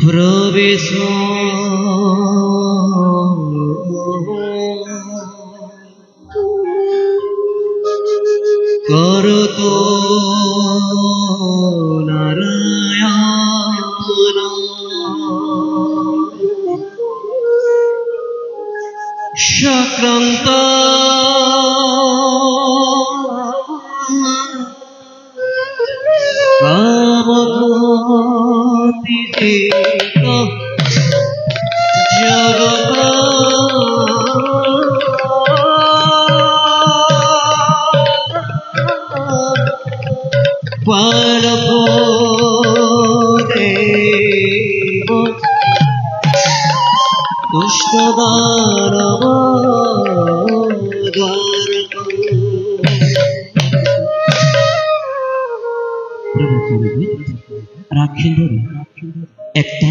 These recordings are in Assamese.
প্রবেশ করতো নারায়ণ সক্রান্ত কামগতিতে জগত পালপদেব দুষ্ট দানব রাখেন একটা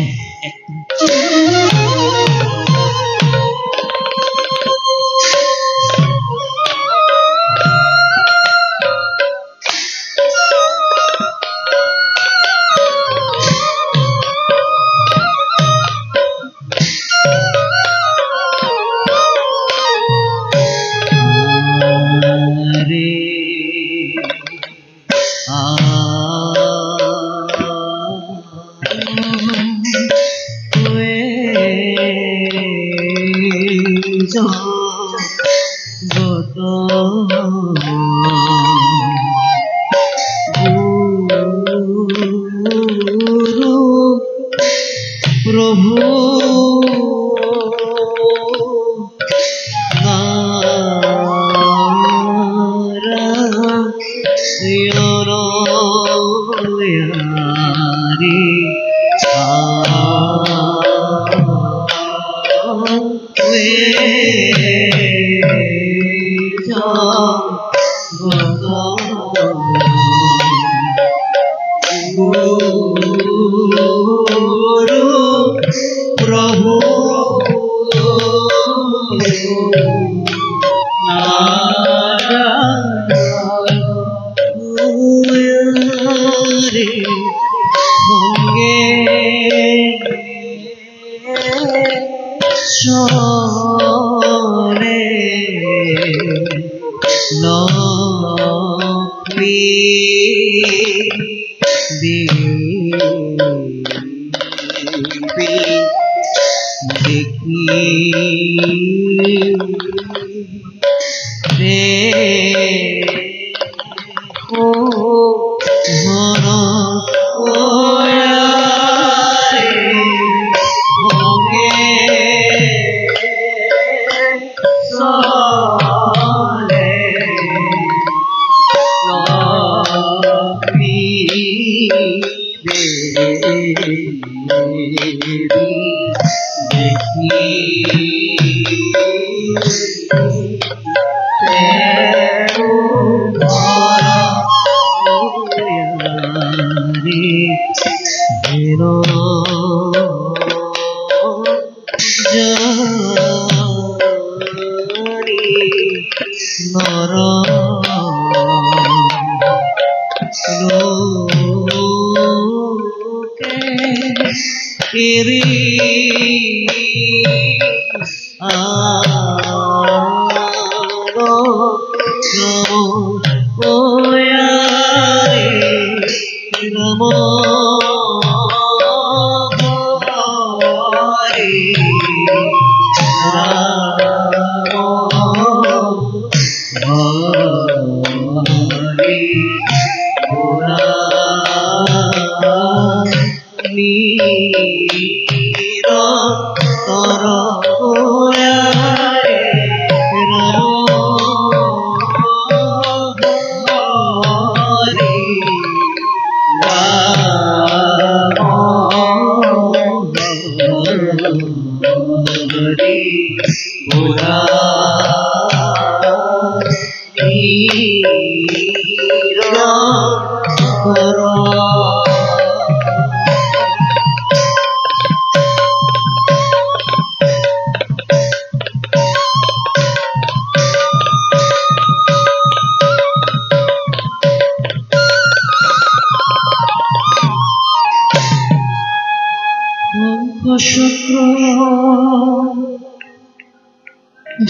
প্রভু প্রভু সঙ্গে চলে লক্ষ্মী দেবী দেখি দেখো ঘন শুক্র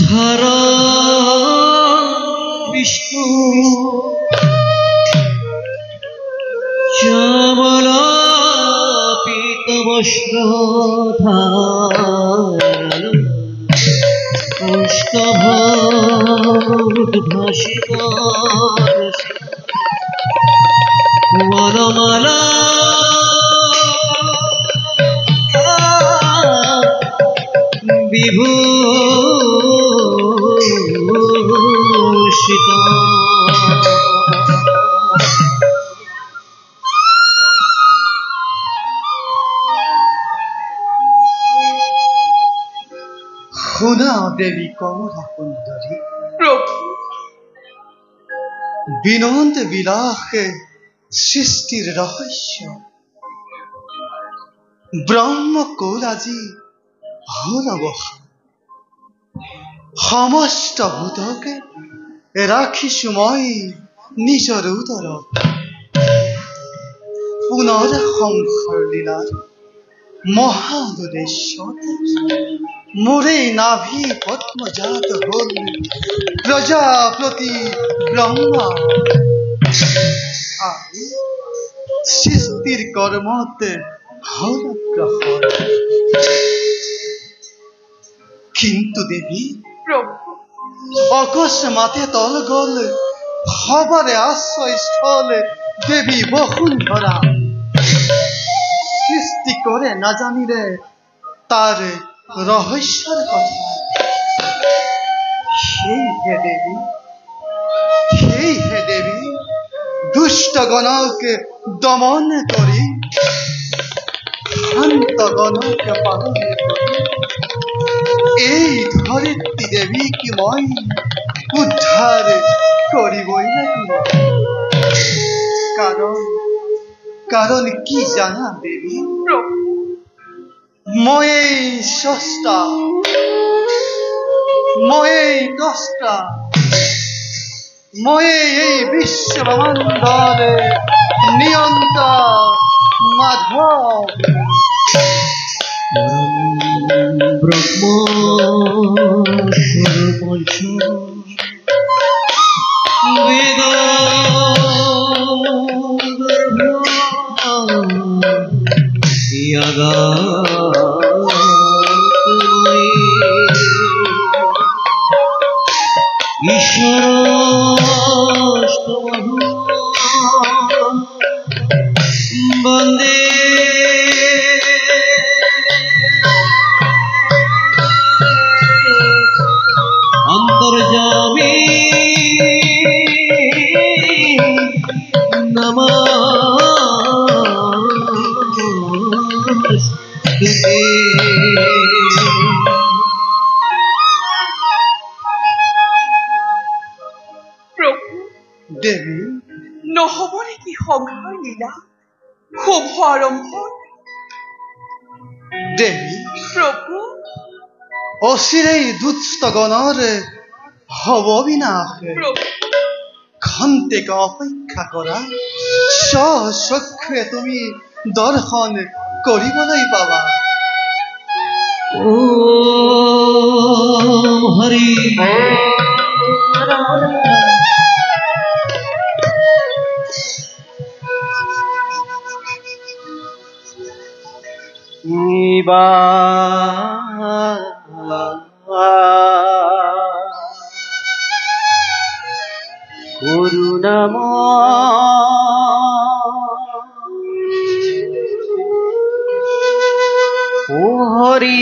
ধরা বিষ্ণু চাবল পীতবস্ত্রধারণ পুষ্পভাসিত বনমালা বিভূষিত শোনা দেবী কমলা সুন্দরী প্রভু বিনন্দ বিলাসে সৃষ্টির রহস্য ব্রহ্মকুল আজি হল বহা সমস্ত ভূতকে রাখিছো মই নিজৰ উদৰত পুনৰ সংসাৰ লীলাৰ মহাদুদেশ্য মোরে নাভি পদ্মজাত হল প্রজাপতি ব্রহ্মা আমি সৃষ্টির কর্মতে হল গ্রহণ কিন্তু দেবী প্রভু অকস্মাতে তলগল হবারে আশ্রয় স্থলে দেবী বসুন্ধরা সৃষ্টি করে না জানিলে তার রহস্যের কথা সেই হে দেবী দুষ্ট গণকে দমন করি শান্ত গণকে পালন করি এই ধরিত্রী দেবী কি মই উদ্ধার করিবই নাকি কারণ কি জানা দেবী প্রভু ময়েই স্রষ্টা ময়েই দ্রষ্টা ময়েই এই বিশ্বব্রহ্মাণ্ডে নিয়ন্তা মাধব ব্রহ্ম পঞ্চ বেদ ঈশ্বর বন্দে অন্তর্যামী নমস্তুতে দেবী নহবরে কি সংসার লীলা শুভ আরম্ভ দেবী প্রভু অচিরেই দুষ্ট গণৰ হব বিনাশ প্ৰভু খন্তেক অপেক্ষা কৰা স্বচক্ষে তুমি দৰ্শন কৰিবলৈ পাবা ॐ हरि কৰুণাময় ও হৰি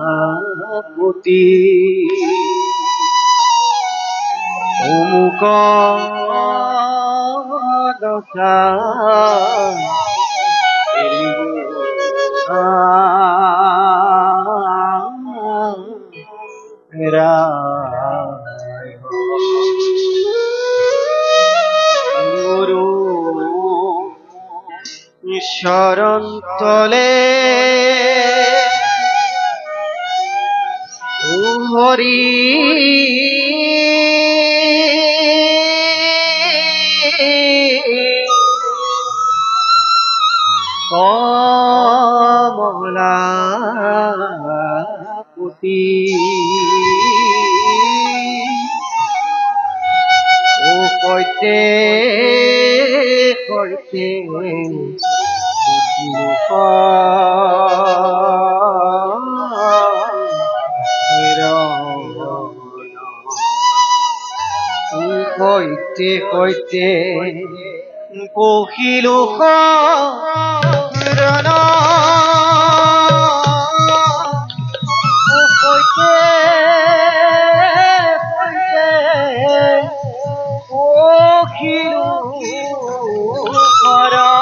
কমলাপতি অমুক দশা গুৰু শৰণ তলে হৰি কমলাপতি ও কৈতে কৈতে কৈতে কৈতে পখিলো শৰণ কৈতে কৈতে পখিলো শৰণ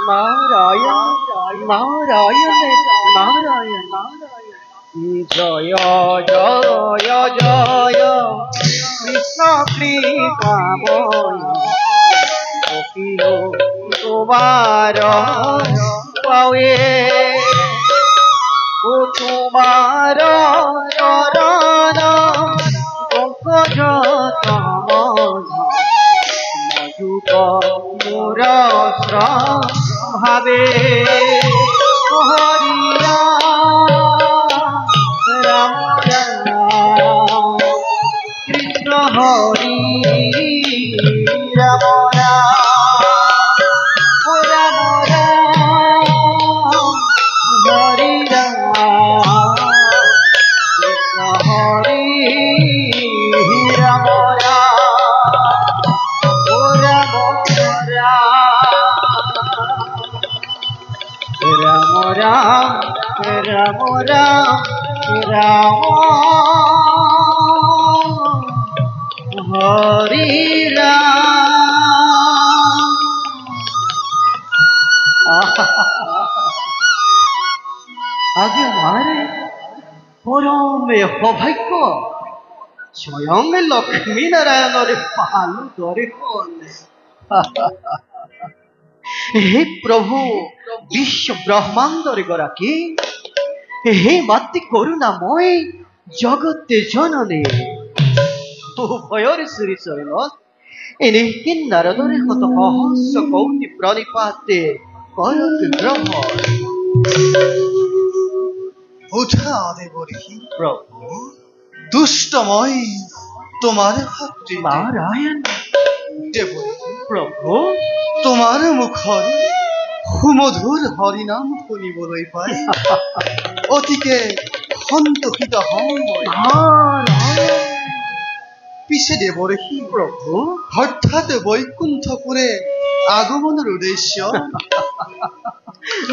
নাৰায়ণ নাৰায়ণ নাৰায়ণ জয় জয় জয় কৃষ্ণ কৃপাময় অখিল তোমাৰ পাৱে ও তোমার চরণ পঙ্কজ কমল মধুক মোর ভাবে হরি রাম রাম কৃষ্ণ হরি রাম রাম রাম হরি রাম কৃষ্ণ হরি রাম রাম রাম রাম রাম হরি রাম আজ আমার পরম সৌভাগ্য স্বয়ং লক্ষ্মী নারায়ণের পালু দর্শন হে প্রভু বিশ্ব ব্রহ্মাণ্ডর গৰাকী হে মাতৃ কৰুণাময় জগতে জননী উভয়ৰ শ্ৰী চৰণত এনে কিন্নাৰদৰে শত সহস্ৰ কৌটি প্ৰণিপাতে কৰক গ্ৰহণ উঠা দেবৰ্ষি প্ৰভু দুষ্টময় তোমাৰ ভাতৃ নাৰায়ণ দেবৰ্ষি প্ৰভু তোমাৰ মুখৰ সুমধুৰ হৰিনাম শুনিবলৈ পাই অতিকে সন্তোষিত হওঁ মই। পিছে দেৱৰ্ষি প্ৰভু হঠাৎ বৈকুণ্ঠপুৰে আগমনৰ উদ্দেশ্য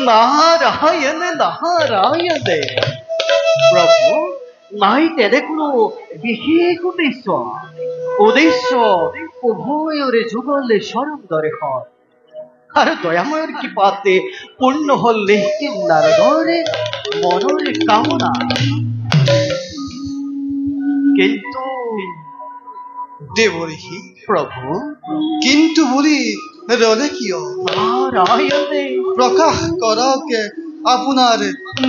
নাৰায়ণ নাৰায়ণ প্ৰভু নাই তেনে কোনো বিশেষ উদ্দেশ্য উভয়ৰে যুগলে চৰম দৰ্শন আৰ দয়াময়েৰ কৃপাতে পূৰ্ণ হলে নাৰদৰে মনেৰ কামনা কিন্তু দেৱৰ্ষি প্ৰভু কিন্তু বুলি ৰলে কিয় নাৰায়ণ প্ৰকাশ কৰক আপোনাৰ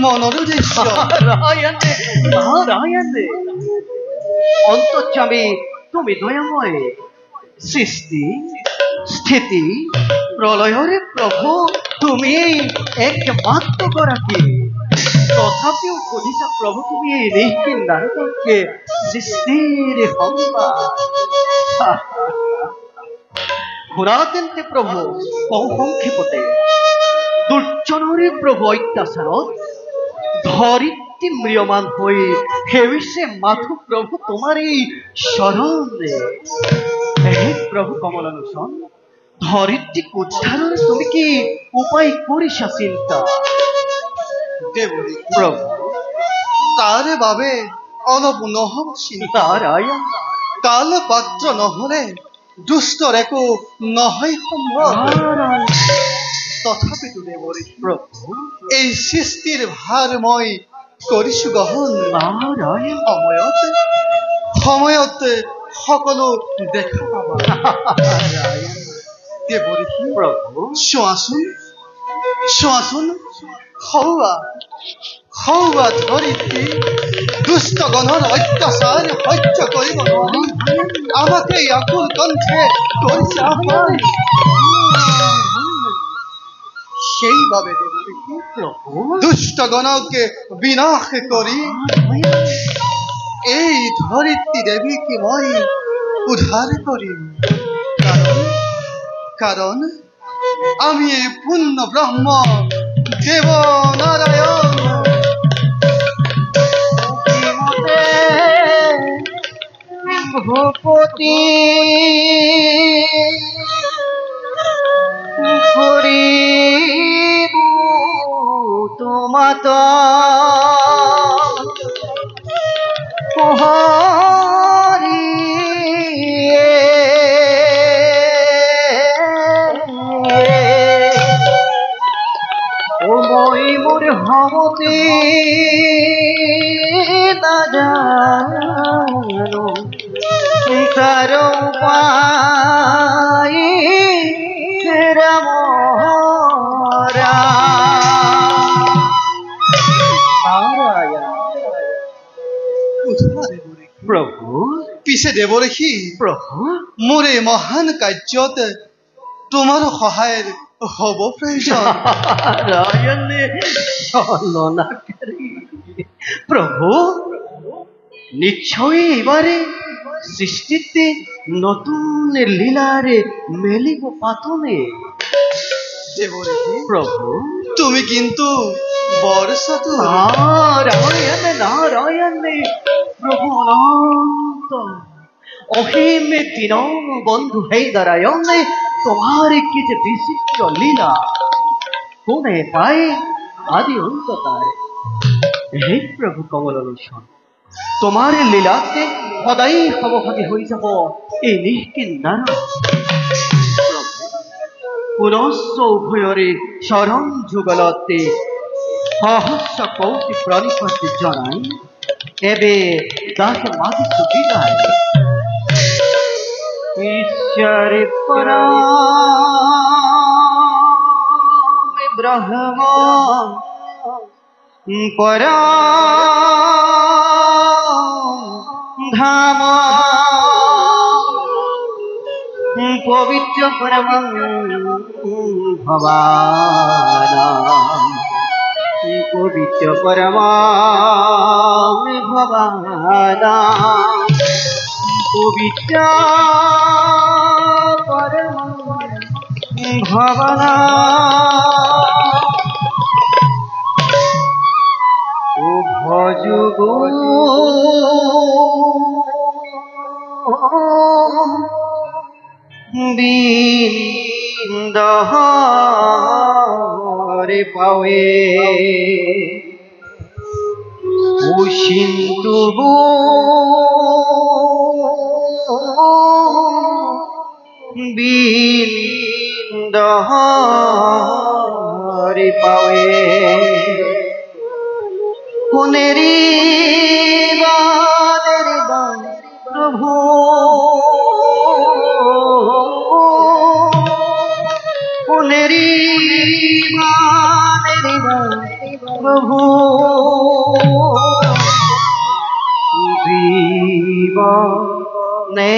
মনৰ উদ্দেশ্য নাৰায়ণ নাৰায়ণ অন্তৰ্যামী তুমি দয়াময় সৃষ্টি স্থিতি প্ৰলয়ৰে প্ৰভু তুমি একমাত্ৰ গৰাকী তথাপিও সুধিছা প্রভু তুমি এই নারদকে সৃষ্টির সম্মান শুনাতেন্তে প্রভু বহু সংক্ষেপতে দুর্জনরে প্রভু অত্যাচারত ধরিত্রী ম্রিয়মান হয়ে হেবিছে মাথু প্রভু তোমার এই শরণে হে প্রভু কমলালোচন ধরিত্রী উদ্ধারণে তুমি কি উপায় করিছা চিন্তা দেৱৰ্ষি প্ৰভু তাৰে বাবে অলপ নহব চিন্তা নাৰায়ণ কাল পাত্ৰ নহলে দুষ্টৰ একো নহয় সম্ভৱ নাৰায়ণ তথাপিতো দেৱৰ্ষি প্ৰভু এই সৃষ্টিৰ ভাৰ মই কৰিছো গ্ৰহণ নাৰায়ণ সময়ত সকলো দেখা পাবা নাৰায়ণ দেৱৰ্ষি প্ৰভু চোৱাচোন চোৱাচোন সৌৱা হৌবা ধৰিত্ৰী দুষ্ট গণৰ অত্যাচাৰ সহ্য কৰিব নোৱাৰি আমাকে আকুল কণ্ঠে কৰিছে আহ্বান সেইবাবে দেৱদেৱী প্ৰভু দুষ্ট গণকে বিনাশ কৰি এই ধৰিত্ৰী দেৱীকে মই উদ্ধাৰ কৰিম কাৰণ আমি পূৰ্ণ ব্ৰহ্ম দেৱ নাৰায়ণ ভূপতি কৰিব তোমাত ও মই মোৰ হমতি না জানো তাৰ উপায় ৰাম প্ৰভু পিছে দেৱদেৱী প্ৰভু মোৰ এই মহান কাৰ্যত তোমাৰ সহায়ৰ হ'ব প্ৰয়োজন নাৰায়ণে ছলনাকাৰী প্ৰভু নিশ্চয়ই এবাৰে সৃষ্টিতে নতুন লীলাৰে মেলিব পাতনে দেৱদেৱী প্ৰভু তুমি কিন্তু বৰ চতুৰ নারায়ণে নারায়ণে প্রভু অনন্ত অহিম দিন বন্ধু হে নারায়ণে তোমার কি যে বিচিত্র লীলা কোনে পায় আদি অন্ত তার হে প্রভু কমলোলোচন তোমার লীলাতে সদায় সবভাগী হৈ যাব এই নিষ্কিন্দার পুনশ্চ উভয়রে শরণ যুগলতে সহস্র কৌটি প্রণিপাত জনাই এবে তাকে মাগিছু বিদায় ঈশ্বর পরম ব্রহ্ম পরম ধাম পবিত্র পরম ভবান পবিত্র পরম ভবান পবিত্র পরম ভবান ও ভজুগ বিন্দরে পাওয়ে ও সিন্ধু বিন্দরে পাওয়ে কোনেরি প্রভু কোনেরি প্রভু জীবনে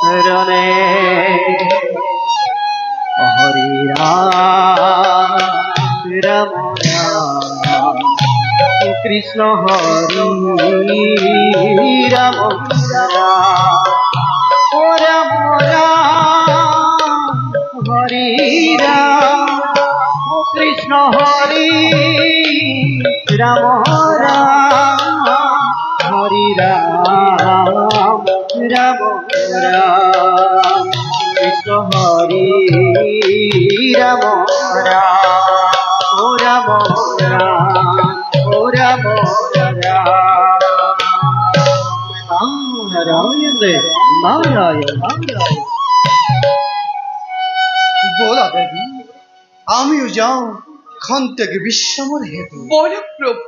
মরণে হরি রাম রাম কৃষ্ণ হরি রাম রাম রাম হরি রাম কৃষ্ণ হরি রাম রাম হরি রাম রাম রাম কৃষ্ণ হরি রাম রাম ও রাম রাম ও রাম রাম নারায়ণ নারায়ণ নারায়ণ বলা দেবী আমিও যাও ক্ষন্তেক বিশ্রামের হেতু বল প্রভু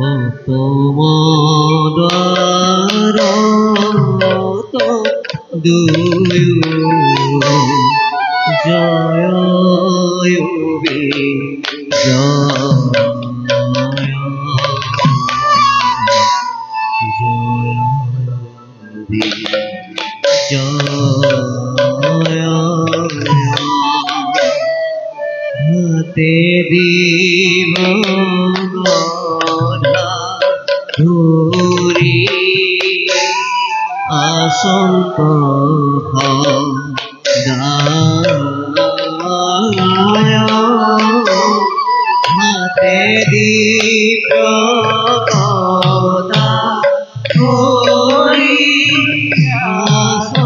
অপমদারত দুয়ো জয় হাতে দিব গধা ধরি আসন্ত হাতে দিব গধা ধরি আসন্ত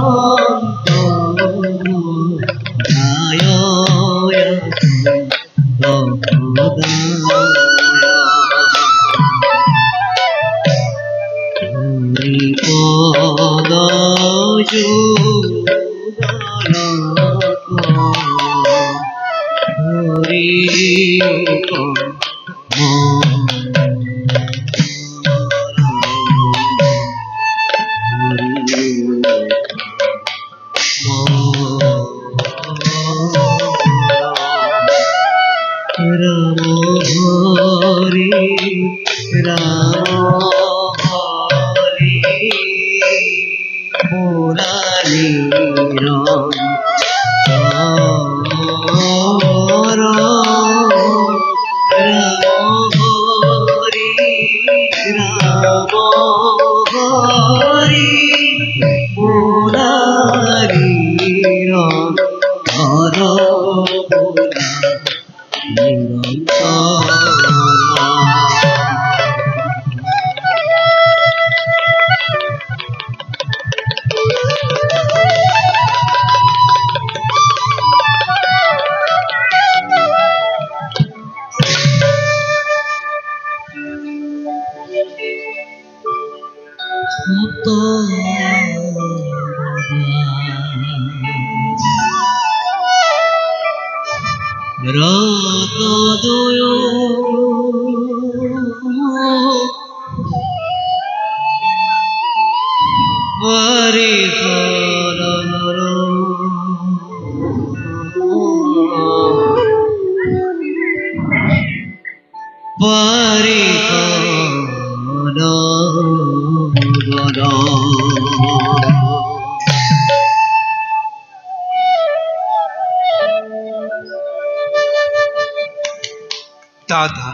দাদা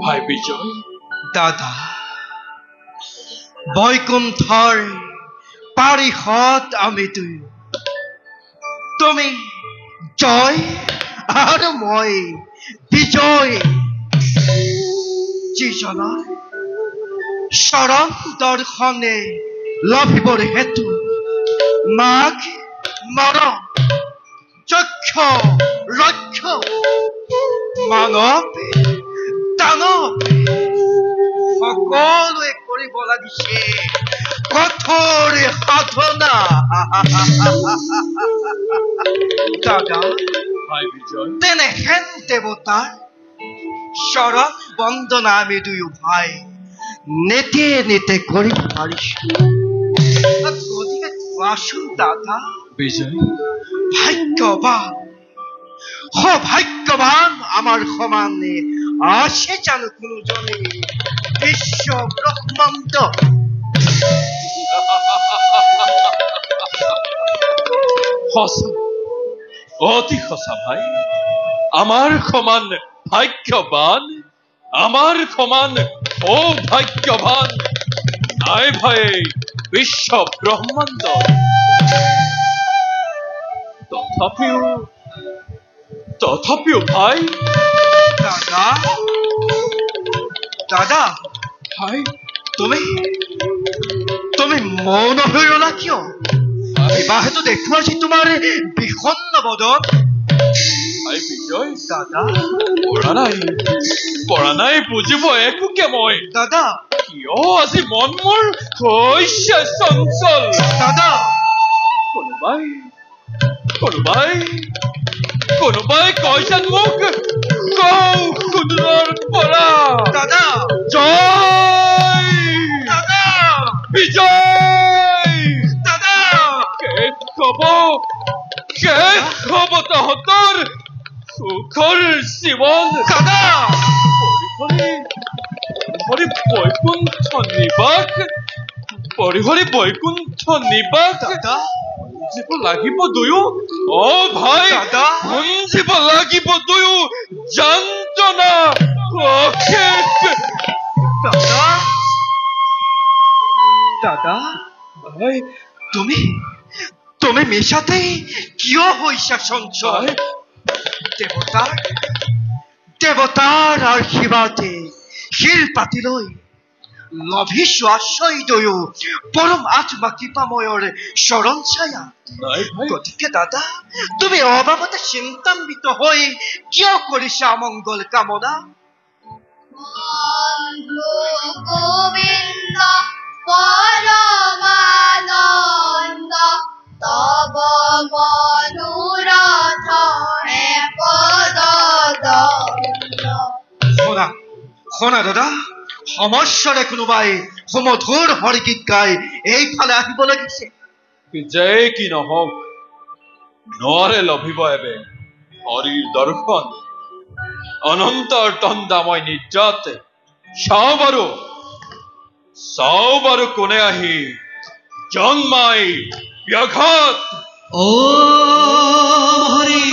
ভাই বিজয়, দাদা বৈকুণ্ঠৰ পাৰিষদ আমি দুই, তুমি জয় আৰু মই বিজয়। যিজনৰ চৰণ দৰ্শনে লভিবৰ হেতু মাঘ মৰ চক্ষ ৰক্ষ মানৱ দানৱ সকলোৱে কৰিব লাগিছে কঠোৰ সাধনা। দাদা ভাই বিজয়, তেনেহেন দেৱতাৰ চৰণ বন্দনা আমি দুয়ো ভাই নেতে নেতে কৰিব পাৰিছো। গতিকে কোৱাচোন দাদা, বিজয় ভাগ্যৱান সৌভাগ্যৱান আমাৰ সমানে আছে জানো কোনোজনে বিশ্ব ব্ৰহ্মাণ্ড? সঁচা, অতি সঁচা ভাই। আমাৰ সমান ভাগ্যৱান, আমাৰ সমান সৌভাগ্যৱান নাই ভাই বিশ্ব ব্ৰহ্মাণ্ড। তথাপিও ভাই, দাদা দাদা ভাই তুমি মৌন হৈ ৰলা কিয়? বিবাহেতো দেখুৱাইছি তোমাৰ বিষণ্ণ বদন। ভাই বিজয়, দাদা পৰা নাই বুজিব একোকে মই। দাদা কিয় আজি মন মোৰ হৈছে চঞ্চল? দাদা কোনোবাই কৈছে মোক কৌ সুদূৰৰ পৰা। নিবাস পৰিহৰি বৈকুণ্ঠ নিবাস জীৱ লাগিব দুয়ো অ ভাই জীৱ লাগিব দুয়ো যন্ত্ৰণা অশেষ দাদা দাদা ভাই তুমি মিছাতেই কিয় হৈছা সঞ্চয় দেৱতাৰ আশীৰ্বাদে শিৰ পাতিলৈ লভিছো আশ্ৰয় দয়ো পৰম আত্মা কৃপাময়ৰ চৰণ ছায়া গতিকে দাদা তুমি অবাবতে চিন্তান্বিত হৈ কিয় কৰিছা অমংগল কামনা গোবিন্দ পৰমানন্দ তব মনোৰথ হে পদ শুনা দাদা সমস্যাৰে কোনোবাই সুমধুৰ হৰিগীত গাই এইফালে আহিব লাগিছে যে কি নহওক নোৱাৰে লভিব এবে হৰিৰ দৰ্শন অনন্তৰ তন্দাময় নিদ্ৰাতে চাও বাৰু কোনে আহি জন্মাই ব্যাঘাত ও হরি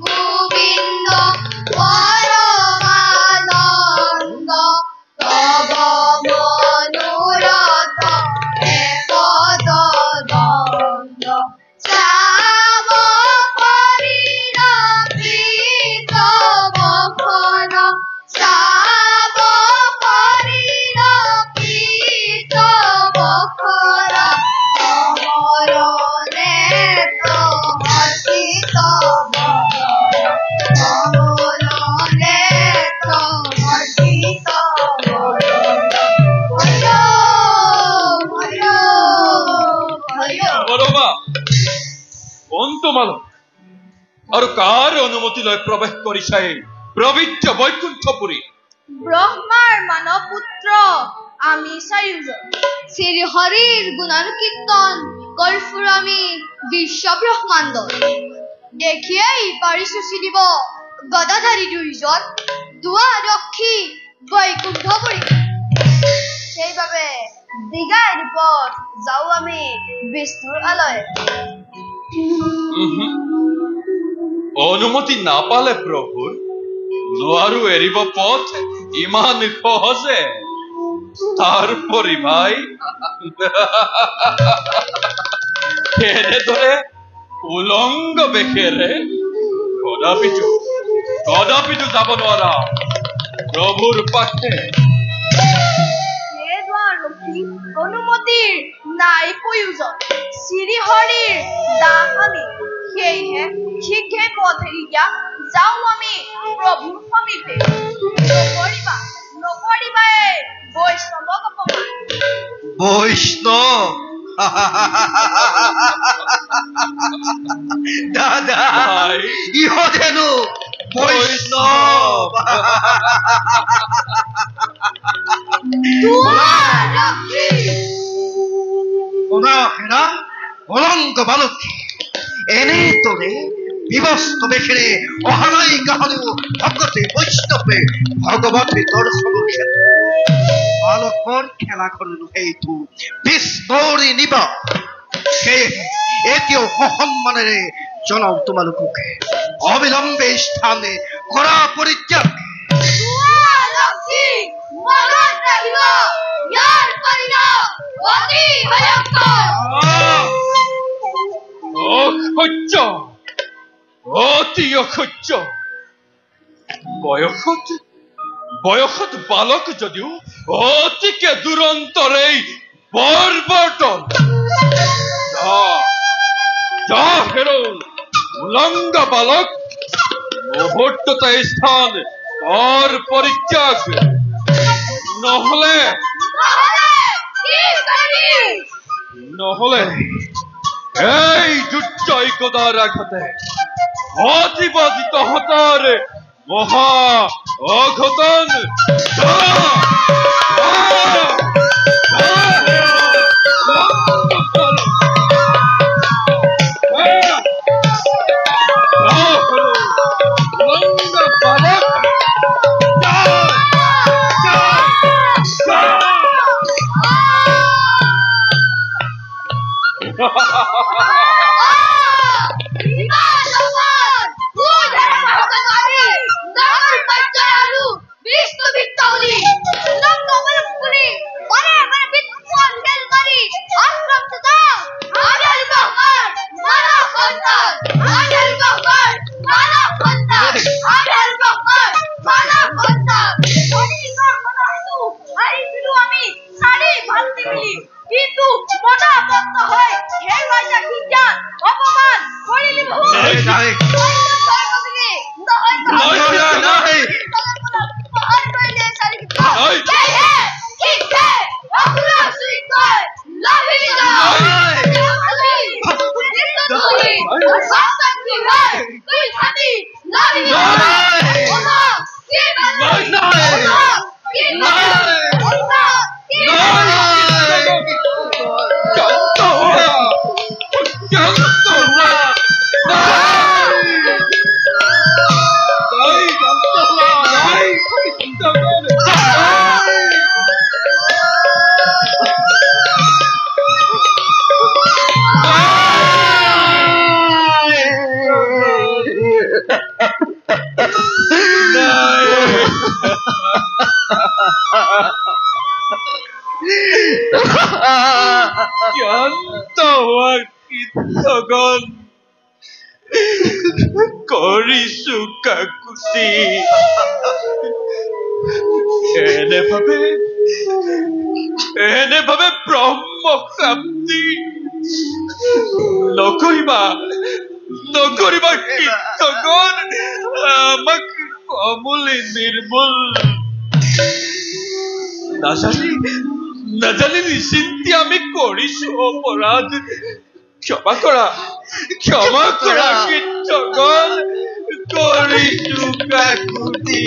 গোবিন্দ পরমানন্দ তব মনোরথ হে পদ দ্বন্দ্ব শ্যাম হরিণ কৃত বখন শ্যাম হরিণ কৃত বখন তমর নেত্র হর্ষিত আৰু কাৰ অনুমতি লৈ প্ৰৱেশ কৰিছে পবিত্ৰ বৈকুণ্ঠপুৰী ব্ৰহ্মাৰ মানৱ পুত্ৰ আমি চাৰিওজন শ্ৰী হৰিৰ গুণানুকীৰ্তন কৰ্পূৰ আমি বিশ্ব ব্ৰহ্মাণ্ড দেখিয়েই পাৰিছো চিনিব গদাধাৰী দুইজন দুৱাৰক্ষী বৈকুণ্ঠপুৰী সেইবাবে দীঘাই ৰূপত যাওঁ আমি বিষ্ণুৰ আলয় অনুমতি নাপালে প্ৰভুৰ নোৱাৰো এৰিব পথ ইমান সহজে তাৰোপৰি ভাই এনেদৰে উলংগ বেশেৰে কদাপিতো যাব নোৱাৰা প্ৰভুৰ পাশে অনুমতিৰ নাই প্ৰয়োজন শ্ৰী হৰিৰ দাসনী সেয়েহে শীঘ্ৰে পথ এৰি দিয়া যাওঁ আমি প্ৰভুৰ সমীপে নকৰিবা বৈষ্ণৱক অপমান বৈষ্ণৱ দাদা ইহঁতেনো বৈষ্ণৱ অলংক বালকী এনেদৰে বিবস্ত বেশেৰে অহা নাই কাহানিও ভকতে বৈষ্ণৱে ভগৱতী দৰ্শনৰ বালকৰ খেলাখন সেইটো বিষ্ণুৰ নিবাস সেয়েহে এতিয়াও সসন্মানেৰে জনাও তোমালোককে অবিলম্বে স্থানে কৰা পৰিত্যাগ অসহ্য অতি অসহ্য বয়সত বালক যদিও অতিকে দুৰন্তৰেই বৰ্বৰ্তন উলংগ বালক মুহূৰ্ততে স্থান পৰিত্যাগ নহলে এই দুৰ্জয় গদাৰ আঘাতে ঘটিব তহঁতৰ মহা অঘটন কিন্তু মনা বন্ধ হয় হে ৰাজা কিঞ্জান অপমান কৰিলি বহু কৰিছো কাকুতি এনে ভাবে ব্ৰহ্ম প্ৰাপ্তি নকৰিবা কীৰ্তন আমাক কমলি নিৰ্মূল নাজানি নিশ্চিন্তি আমি কৰিছো অপৰাধ ক্ষমা কৰা কীৰ্তন কৰিছো কাকুতি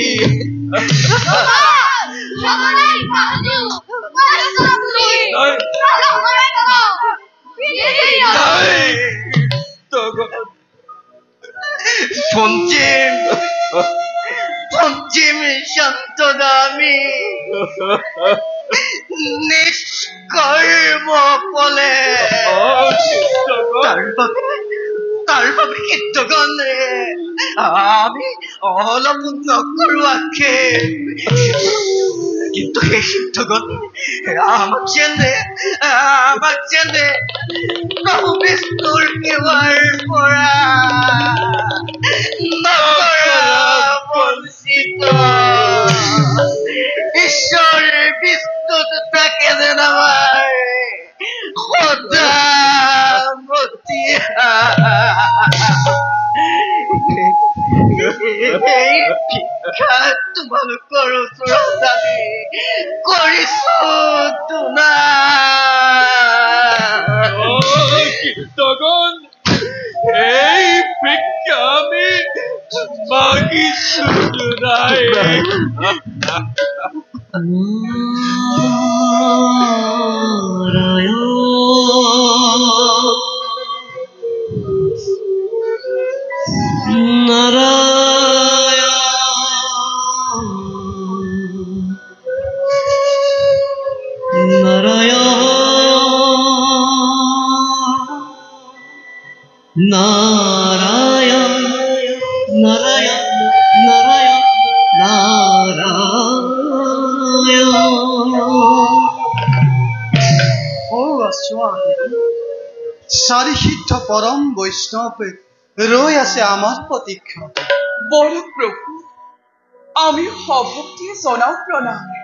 পঞ্চিম সন্তদামি নিষ্কৰ্ম পলে তাৰ বাবে কীৰ্তন আমি অলপ নকৰো আক্ষেপ কিন্তু সেই কীৰ্তন আমাক যেনে প্ৰভু বিষ্ণুৰ সেৱাৰ পৰা বঞ্চিত ঈশ্বৰ বিষ্ণু থাকে যেন আমাৰ সদামতি এই ভিক্ষা তোমালোকৰ ওচৰত আমি কৰিছো কীৰ্তন এই ভিক্ষা আমি মাগিছো চাৰিসিদ্ধ পৰম বৈষ্ণৱে ৰৈ আছে আমাৰ প্ৰতীক্ষা। বড় প্ৰভু আমি সভক্তিয়ে জনাও প্ৰণাম।